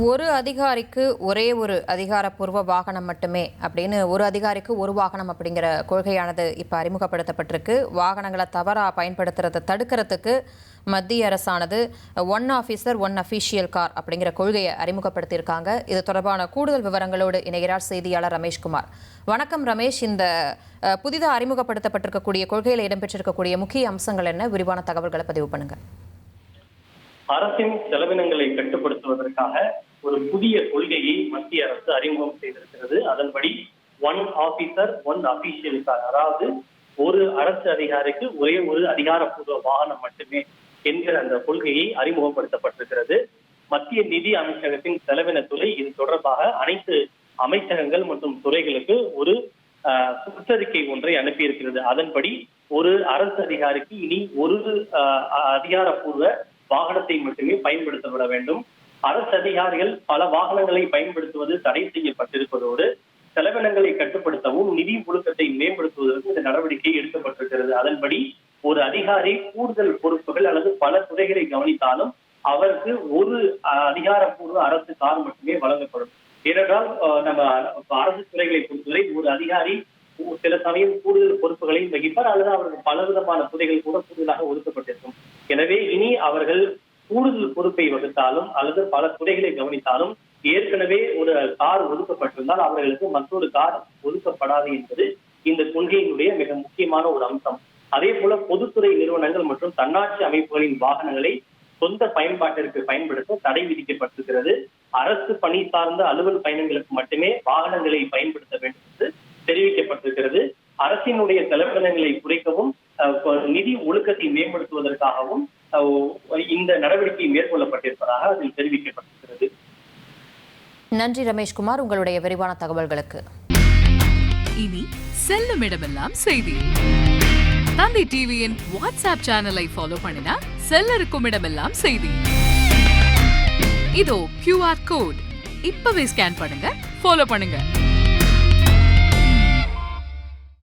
ஒரு அதிகாரிக்கு ஒரே ஒரு அதிகாரப்பூர்வ வாகனம் மட்டுமே அப்படின்னு ஒரு அதிகாரிக்கு ஒரு வாகனம் அப்படிங்கிற கொள்கையானது இப்போ அறிமுகப்படுத்தப்பட்டிருக்கு. வாகனங்களை தவறாக பயன்படுத்துறதை தடுக்கிறதுக்கு மத்திய அரசானது one officer one official car அப்படிங்கிற கொள்கையை அறிமுகப்படுத்தியிருக்காங்க. இது தொடர்பான கூடுதல் விவரங்களோடு இணைகிறார் செய்தியாளர் ரமேஷ்குமார். வணக்கம் ரமேஷ், இந்த புதிதாக அறிமுகப்படுத்தப்பட்டிருக்கக்கூடிய கொள்கையில் இடம்பெற்றிருக்கக்கூடிய முக்கிய அம்சங்கள் என்ன? விரிவான தகவல்களை பதிவு பண்ணுங்க. அரசின் செலவினங்களை கட்டுப்படுத்துவதற்காக ஒரு புதிய கொள்கையை மத்திய அரசு அறிமுகம் செய்திருக்கிறது. அதன்படி one officer one official car, அதாவது ஒரு அரசு அதிகாரிக்கு ஒரே ஒரு அதிகாரப்பூர்வ வாகனம் மட்டுமே என்கிற அந்த கொள்கையை அறிமுகப்படுத்தப்பட்டிருக்கிறது. மத்திய நிதி அமைச்சகத்தின் செலவினத்துறை இது தொடர்பாக அனைத்து அமைச்சகங்கள் மற்றும் துறைகளுக்கு ஒரு சுற்றறிக்கை ஒன்றை அனுப்பியிருக்கிறது. அதன்படி ஒரு அரசு அதிகாரிக்கு இனி ஒரு அதிகாரப்பூர்வ வாகனத்தை மட்டுமே பயன்படுத்தப்பட வேண்டும். அரசு அதிகாரிகள் பல வாகனங்களை பயன்படுத்துவது தடை செய்யப்பட்டிருப்பதோடு செலவினங்களை கட்டுப்படுத்தவும் நிதி ஒழுக்கத்தை மேம்படுத்துவதற்கும் இந்த நடவடிக்கை எடுக்கப்பட்டிருக்கிறது. அதன்படி ஒரு அதிகாரி கூடுதல் பொறுப்புகள் அல்லது பல துறைகளை கவனித்தாலும் அவருக்கு ஒரு அதிகாரப்பூர்வ அரசு கார் மட்டுமே வழங்கப்படும். ஏனென்றால் நம்ம அரசு துறைகளை பொறுத்தவரை ஒரு அதிகாரி சில சமயம் கூடுதல் பொறுப்புகளை வகிப்பார் அல்லது அவருக்கு பலவிதமான துறைகள் கூட கூடுதலாக ஒதுக்கப்பட்டிருக்கும். எனவே இனி அவர்கள் கூடுதல் பொறுப்பை வகுத்தாலும் அல்லது பல துறைகளை கவனித்தாலும் ஏற்கனவே ஒரு கார் ஒதுக்கப்பட்டிருந்தால் அவர்களுக்கு மற்றொரு கார் ஒதுக்கப்படாது என்பது இந்த கொள்கையினுடைய மிக முக்கியமான ஒரு அம்சம். அதே போல பொதுத்துறை நிறுவனங்கள் மற்றும் தன்னாட்சி அமைப்புகளின் வாகனங்களை சொந்த பயன்பாட்டிற்கு பயன்படுத்த தடை விதிக்கப்பட்டிருக்கிறது. அரசு பணி சார்ந்த அலுவல் பயணங்களுக்கு மட்டுமே வாகனங்களை பயன்படுத்த வேண்டும் என்று தெரிவிக்கப்பட்டிருக்கிறது. அரசினுடைய செலவினங்களை குறைக்கவும் நிதி ஒழுக்கத்தை மேம்படுத்துவதற்காகவும் இந்த நடவடிக்கை மேற்கொள்ளப்பட்டிருப்பதாக அதில் தெரிவிக்கப்பட்டிருக்கிறது. நன்றி ரமேஷ்குமார், உங்களுடைய விரிவான தகவல்களுக்கு. இனி செல்லும் இடமெல்லாம் செய்தி. தந்தை டிவியின் வாட்ஸ்அப் சேனலை ஃபாலோ பண்ணினா செல்லருக்கும் இடமெல்லாம் செய்தி. இதோ QR கோட் இப்பவே ஸ்கேன் பண்ணுங்க, ஃபாலோ பண்ணுங்க.